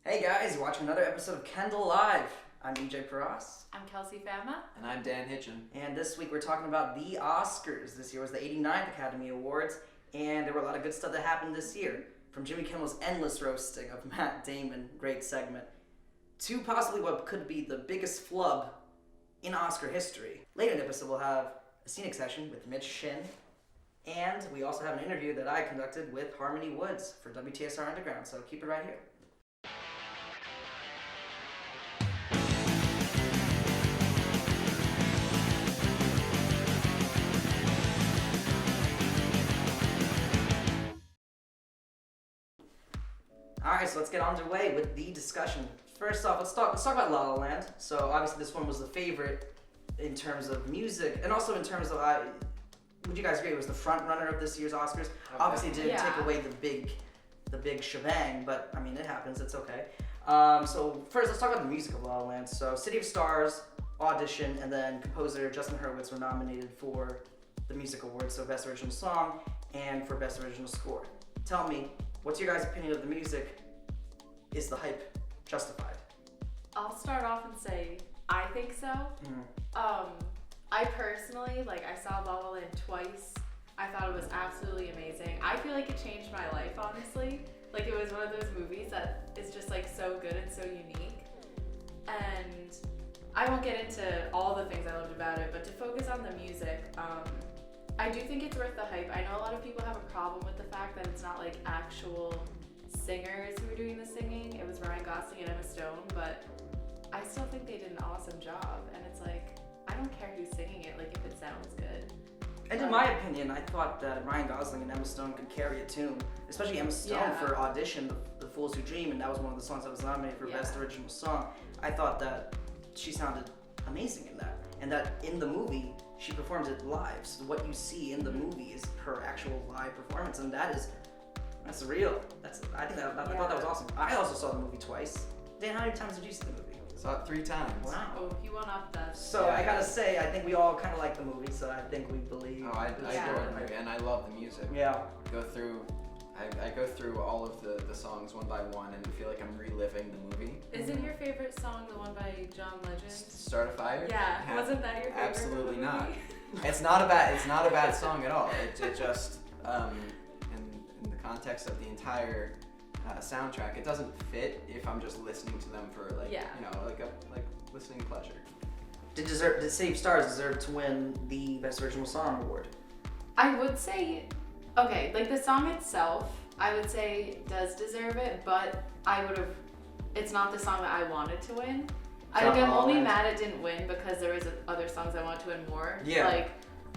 Hey guys, you're watching another episode of Kendall Live. I'm EJ Paras. I'm Kelsey Fama. And I'm Dan Hitchin. And this week we're talking about the Oscars. This year was the 89th Academy Awards, and there were a lot of good stuff that happened this year. From Jimmy Kimmel's endless roasting of Matt Damon, great segment, to possibly what could be the biggest flub in Oscar history. Later in the episode we'll have a scenic session with Shin, and we also have an interview that I conducted with Harmony Woods for WTSR Underground, so keep it right here. Alright, so let's get underway with the discussion. First off, let's talk about La La Land. So obviously this one was the favorite in terms of music, and also in terms of, would you guys agree it was the front runner of this year's Oscars? Okay. Obviously it didn't take away the big shebang, but I mean it happens, it's okay. So first let's talk about the music of La La Land. So City of Stars, Audition, and then composer Justin Hurwitz were nominated for the music awards, so Best Original Song and for Best Original Score. Tell me, what's your guys' opinion of the music? Is the hype justified? I'll start off and say I think so. I personally, I saw La La Land twice. I thought it was absolutely amazing. I feel like it changed my life, honestly. Like, it was one of those movies that is just so good and so unique. And I won't get into all the things I loved about it, but to focus on the music, I do think it's worth the hype. I know a lot of people have a problem with the fact that it's not actual singers who were doing the singing. It was Ryan Gosling and Emma Stone, but I still think they did an awesome job. And it's I don't care who's singing it, if it sounds good. And in my opinion, I thought that Ryan Gosling and Emma Stone could carry a tune, especially Emma Stone for Audition, the Fools Who Dream, and that was one of the songs that was nominated for Best Original Song. I thought that she sounded amazing in that, and that in the movie, she performed it live. So what you see in the movie is her actual live performance, and that's real. I thought that was awesome. I also saw the movie twice. Dan, how many times did you see the movie? Saw it 3 times. Wow. Oh, he went up that. So I gotta say, I think we all kind of like the movie, so I think we believe. Oh, I adore the movie, and I love the music. Yeah. I go through all of the songs one by one, and feel like I'm reliving the movie. Isn't your favorite song the one by John Legend? Start a Fire? Yeah. Wasn't that your favorite? Absolutely not. It's not a bad song at all. It just in the context of the entire soundtrack, it doesn't fit if I'm just listening to them for a listening pleasure. Did City of Stars deserve to win the Best Original Song award? I would say, okay, the song itself, I would say does deserve it, but it's not the song that I wanted to win. I'm only mad it didn't win because there was other songs I wanted to win more. Yeah.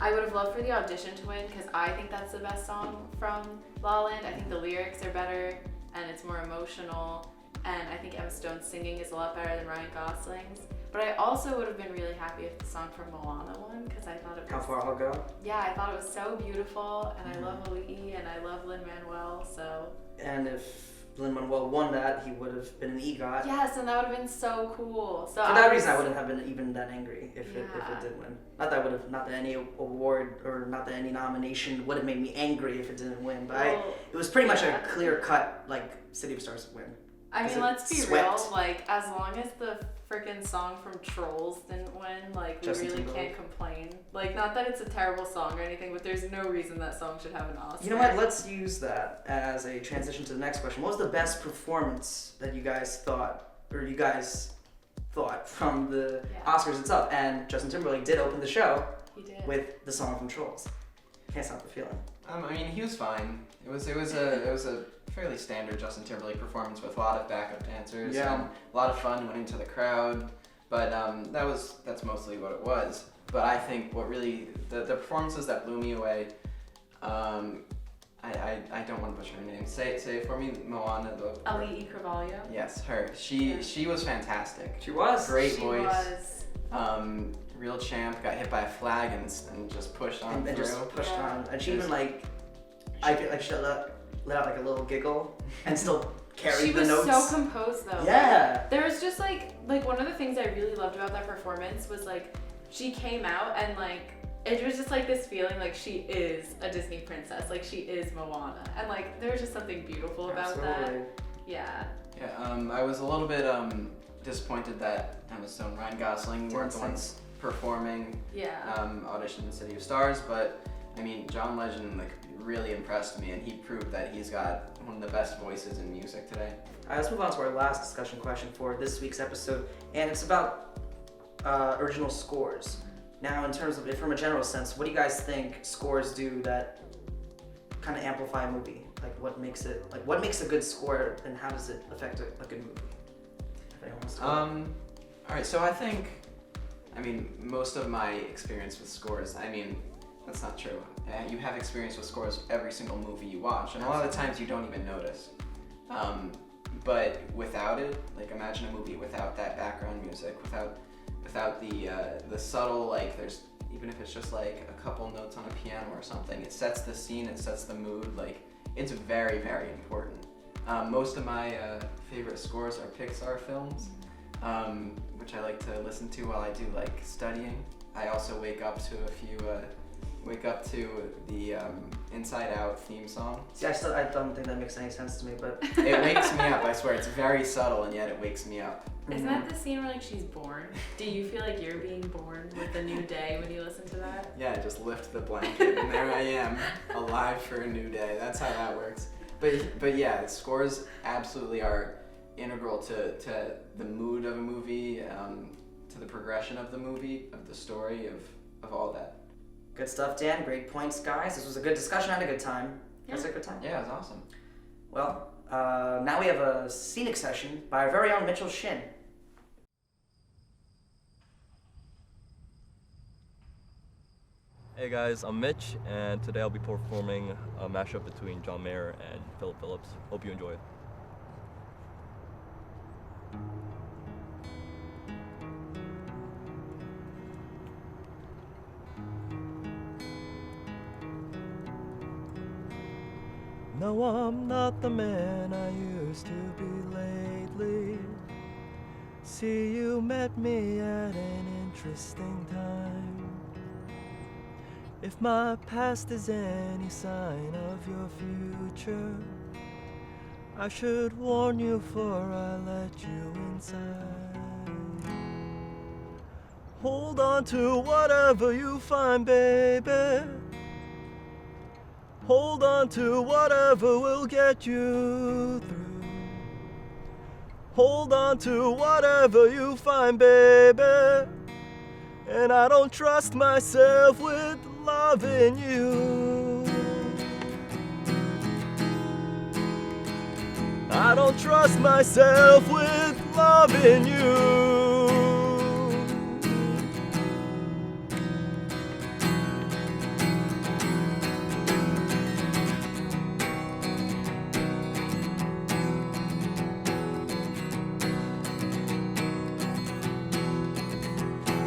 I would have loved for the Audition to win because I think that's the best song from La La Land. I think the lyrics are better and it's more emotional, and I think Emma Stone's singing is a lot better than Ryan Gosling's. But I also would have been really happy if the song from Moana won because I thought it was... How Far I'll Go? Yeah, I thought it was so beautiful, and I love Ali'i, and I love Lin-Manuel, so... And if Lin-Manuel won that, he would have been an EGOT. Yes, and that would have been so cool. So for that reason, I wouldn't have been even that angry if it did win. Not that any award or not that any nomination would have made me angry if it didn't win, but it was pretty much a clear-cut, City of Stars win. I mean, let's be real, as long as the freaking song from Trolls didn't win, we really can't complain. Not that it's a terrible song or anything, but there's no reason that song should have an Oscar. You know what, let's use that as a transition to the next question. What was the best performance that you guys thought from the Oscars itself? And Justin Timberlake did open the show with the song from Trolls. Can't Stop the Feeling. I mean, he was fine. It was a fairly standard Justin Timberlake performance with a lot of backup dancers and a lot of fun went into the crowd, but that's mostly what it was. But I think what really the performances that blew me away, I don't want to butcher her name. Say it for me. Moana. Ali'i Carvalho. Yes, her. She was fantastic. She was great she voice. Was. Real champ. Got hit by a flag and just pushed on through. Just pushed on, and she even I feel like she let out a little giggle and still carried the notes. She was so composed though. Yeah. There was just one of the things I really loved about that performance was she came out and it was just this feeling she is a Disney princess, she is Moana, and there was just something beautiful about that. Yeah. Yeah, I was a little bit disappointed that Emma Stone and Ryan Gosling weren't the ones performing Audition in the City of Stars, but I mean, John Legend really impressed me, and he proved that he's got one of the best voices in music today. All right, let's move on to our last discussion question for this week's episode, and it's about original scores. Now, in terms of, from a general sense, what do you guys think scores do that kind of amplify a movie? What makes a good score, and how does it affect a good movie? All right, so I mean, most of my experience with scores, I mean, that's not true. You have experience with scores every single movie you watch, and a lot of the times you don't even notice. But without it, imagine a movie without that background music, without the subtle, there's, even if it's just a couple notes on a piano or something, it sets the scene, it sets the mood, it's very, very important. Most of my favorite scores are Pixar films, which I like to listen to while I do studying. I also wake up to the Inside Out theme song. See, I don't think that makes any sense to me, but it wakes me up, I swear. It's very subtle, and yet it wakes me up. Isn't that the scene where she's born? Do you feel like you're being born with a new day when you listen to that? Yeah, I just lift the blanket, and there I am, alive for a new day. That's how that works. But yeah, scores absolutely are integral to the mood of a movie, to the progression of the movie, of the story, of all that. Good stuff, Dan. Great points, guys. This was a good discussion. I had a good time. Yeah. It was a good time. Yeah, it was awesome. Well, now we have a scenic session by our very own Mitchell Shin. Hey guys, I'm Mitch, and today I'll be performing a mashup between John Mayer and Philip Phillips. Hope you enjoy it. No, I'm not the man I used to be lately. See, you met me at an interesting time. If my past is any sign of your future, I should warn you before I let you inside. Hold on to whatever you find, baby. Hold on to whatever will get you through. Hold on to whatever you find, baby. And I don't trust myself with loving you. I don't trust myself with loving you.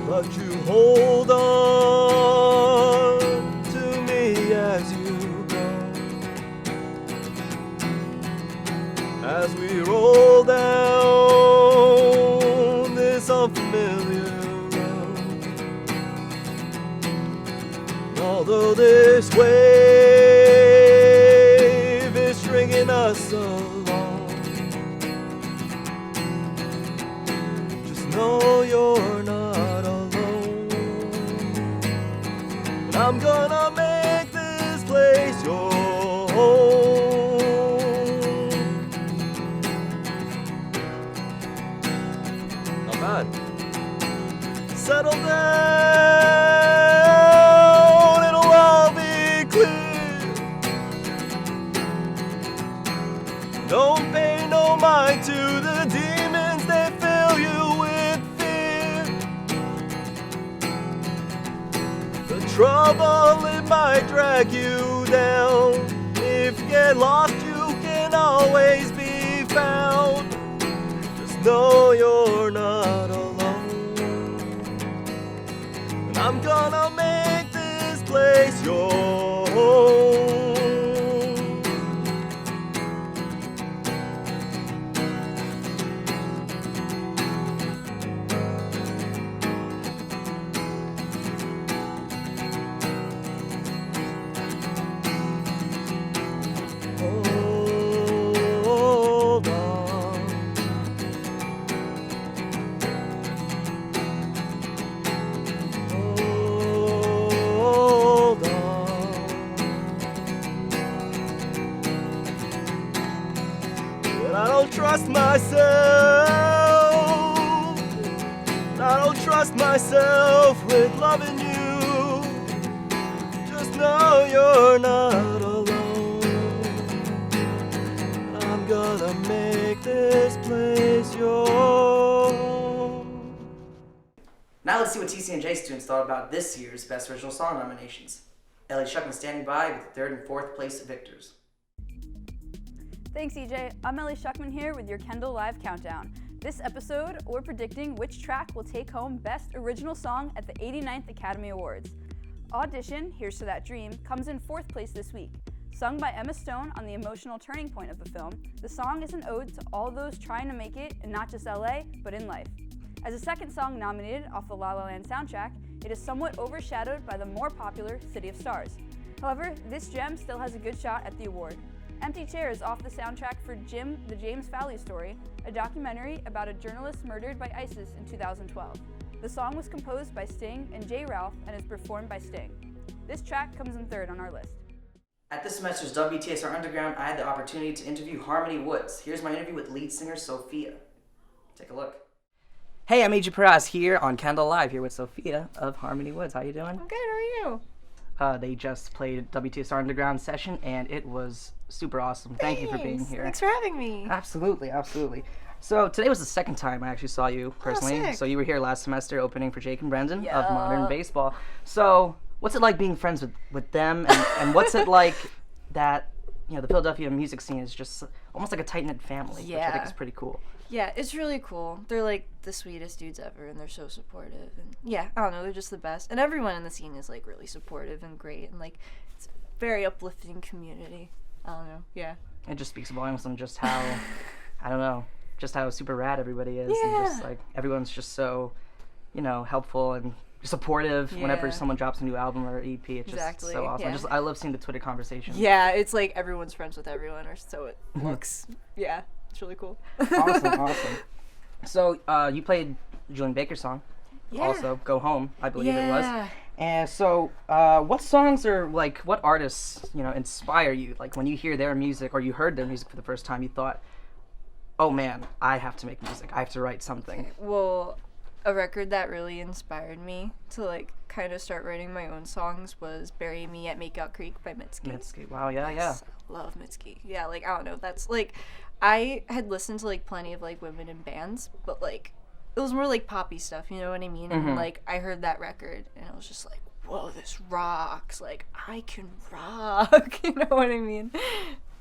But you hold on to me as you go, as we roll down this unfamiliar road. And although this wave is stringing us along, just know you're not. I'm gonna make this place your home. Not bad. Settle down, it'll all be clear. Don't pay no mind to the demons, they fill you with fear. Trouble, it might drag you down. If you get lost, you can always be found. Just know you're not alone. And I'm gonna make this place your home. Hold on. myself. I don't trust myself with loving you. Just know you're not alone. I'm gonna make this place your home. Now let's see what TC&J students thought about this year's Best Original Song nominations. Ellie Shuckman standing by with third and fourth place victors. Thanks, EJ. I'm Ellie Shuckman here with your Kendall Live Countdown. This episode, we're predicting which track will take home Best Original Song at the 89th Academy Awards. Audition, Here's to That Dream, comes in fourth place this week. Sung by Emma Stone on the emotional turning point of the film, the song is an ode to all those trying to make it in not just LA, but in life. As a second song nominated off the La La Land soundtrack, it is somewhat overshadowed by the more popular City of Stars. However, this gem still has a good shot at the award. Empty Chair is off the soundtrack for Jim, the James Fowley Story, a documentary about a journalist murdered by ISIS in 2012. The song was composed by Sting and J. Ralph and is performed by Sting. This track comes in third on our list. At this semester's WTSR Underground, I had the opportunity to interview Harmony Woods. Here's my interview with lead singer Sophia. Take a look. Hey, I'm AJ Perez here on Kendall Live, here with Sophia of Harmony Woods. How you doing? I'm good, how are you? They just played WTSR Underground session, and it was super awesome. Thank you for being here. Thanks for having me. Absolutely, absolutely. So today was the second time I actually saw you personally. sick. So you were here last semester opening for Jake and Brendan of Modern Baseball. So what's it like being friends with them, and what's it like that, you know, the Philadelphia music scene is just almost like a tight-knit family, which I think is pretty cool. Yeah, it's really cool. They're like the sweetest dudes ever, and they're so supportive. And yeah, I don't know, they're just the best. And everyone in the scene is like really supportive and great, and like it's a very uplifting community. I don't know, yeah. It just speaks volumes on just how, I don't know, just how super rad everybody is. Yeah. And just like everyone's just so, you know, helpful and supportive whenever someone drops a new album or EP. It's just so awesome. Yeah. I love seeing the Twitter conversations. Yeah, it's like everyone's friends with everyone, or so it looks. Yeah, it's really cool. Awesome. So you played Julian Baker's song. Yeah. Also, Go Home, I believe it was. Yeah. And so, what songs or like what artists, you know, inspire you? Like when you hear their music or you heard their music for the first time, you thought, "Oh man, I have to make music. I have to write something." Well, a record that really inspired me to like kind of start writing my own songs was "Bury Me at Makeout Creek" by Mitski. Mitski. Wow. Yeah. Yes, I love Mitski. Yeah, like I don't know. That's like, I had listened to like plenty of like women in bands, but like it was more like poppy stuff. You know what I mean? And like I heard that record and I was just like, whoa, this rocks. Like I can rock. You know what I mean?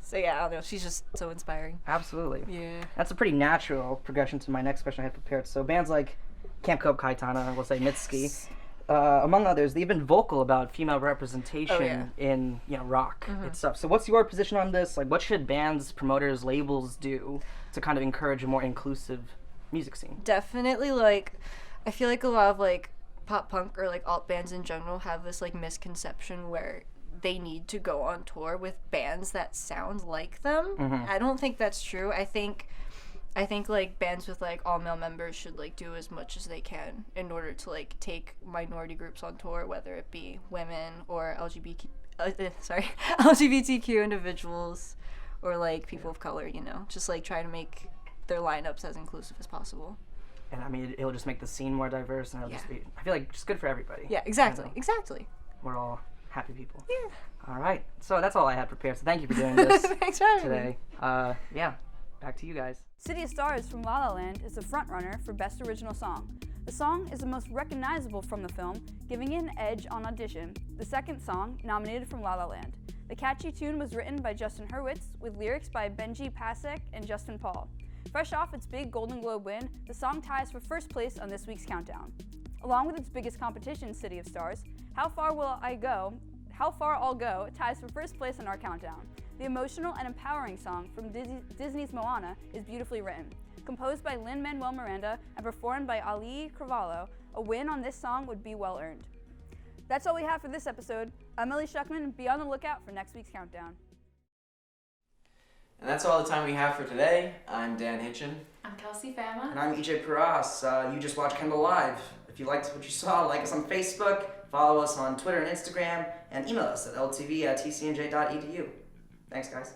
So yeah, I don't know. She's just so inspiring. Absolutely. Yeah. That's a pretty natural progression to my next question I had prepared. So bands like Camp Cope Kaitana, we'll say Mitski, among others, they've been vocal about female representation in, you know, rock itself. So what's your position on this? Like, what should bands, promoters, labels do to kind of encourage a more inclusive music scene? Definitely, like, I feel like a lot of like pop punk or like alt bands in general have this like misconception where they need to go on tour with bands that sound like them. I don't think that's true. I think like bands with like all male members should like do as much as they can in order to like take minority groups on tour, whether it be women or LGBTQ individuals or like people of color, you know, just like try to make their lineups as inclusive as possible. And I mean, it'll just make the scene more diverse, and it'll just be, I feel like, just good for everybody. Yeah, exactly, You know? exactly. We're all happy people. Yeah. All right. So that's all I had prepared. So thank you for doing this Thanks for having me. today. Yeah. Back to you guys. City of Stars from La La Land is the frontrunner for Best Original Song. The song is the most recognizable from the film, giving it an edge on Audition, the second song nominated from La La Land. The catchy tune was written by Justin Hurwitz, with lyrics by Benji Pasek and Justin Paul. Fresh off its big Golden Globe win, the song ties for first place on this week's countdown. Along with its biggest competition, City of Stars, How Far I'll Go ties for first place on our countdown. The emotional and empowering song from Disney's Moana is beautifully written. Composed by Lin-Manuel Miranda and performed by Ali Carvalho, a win on this song would be well earned. That's all we have for this episode. I'm Ellie Shuckman. Be on the lookout for next week's countdown. And that's all the time we have for today. I'm Dan Hitchin. I'm Kelsey Fama. And I'm EJ Perez. You just watched Kendall Live. If you liked what you saw, like us on Facebook, follow us on Twitter and Instagram, and email us at ltv@tcnj.edu. Thanks, guys.